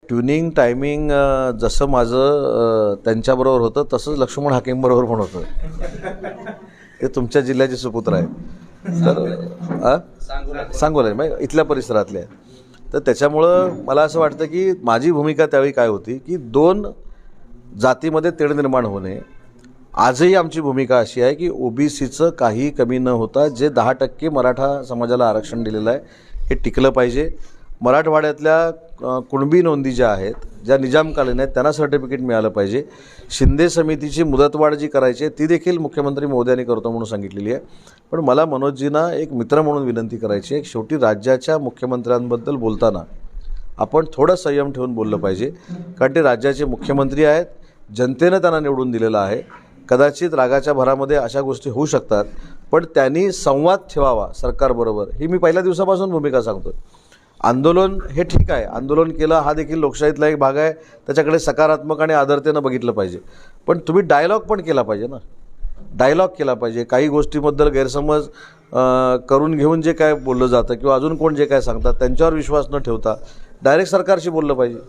Tuning timing जसं माझं त्यांच्याबरोबर होतं तसंच लक्ष्मण हाकेंबरोबर पण होतं. ते तुमच्या जिल्ह्याचे सुपुत्र आहेत तर सांगोला म्हणजे इथल्या परिसरातले आहेत. तर त्याच्यामुळं मला असं वाटतं की माझी भूमिका त्यावेळी काय होती की दोन जातीमध्ये तेढ निर्माण होणे. आजही आमची भूमिका अशी आहे की ओबीसीचं काही कमी न होता जे 10% मराठा समाजाला आरक्षण दिलेलं आहे हे टिकलं पाहिजे. मराठवाड्यातल्या कुणबी नोंदी ज्या आहेत ज्या निजामकालीन आहेत त्यांना सर्टिफिकेट मिळालं पाहिजे. शिंदे समितीची मुदतवाढ जी करायची आहे ती देखील मुख्यमंत्री महोदयांनी करतो म्हणून सांगितलेली आहे. पण मला मनोजजींना एक मित्र म्हणून विनंती करायची आहे. शेवटी राज्याच्या मुख्यमंत्र्यांबद्दल बोलताना आपण थोडं संयम ठेवून बोललं पाहिजे, कारण ते राज्याचे मुख्यमंत्री आहेत. जनतेनं त्यांना निवडून दिलेलं आहे. कदाचित रागाच्या भरामध्ये अशा गोष्टी होऊ शकतात, पण त्यांनी संवाद ठेवावा सरकारबरोबर ही मी पहिल्या दिवसापासून भूमिका सांगतो. आंदोलन हे ठीक आहे, आंदोलन केलं हा देखील लोकशाहीतला एक भाग आहे, त्याच्याकडे सकारात्मक आणि आदरतेनं बघितलं पाहिजे. पण तुम्ही डायलॉग पण केला पाहिजे ना, डायलॉग केला पाहिजे. काही गोष्टीबद्दल गैरसमज करून घेऊन जे काय बोललं जातं किंवा अजून कोण जे काय सांगतात त्यांच्यावर विश्वास न ठेवता डायरेक्ट सरकारशी बोललं पाहिजे.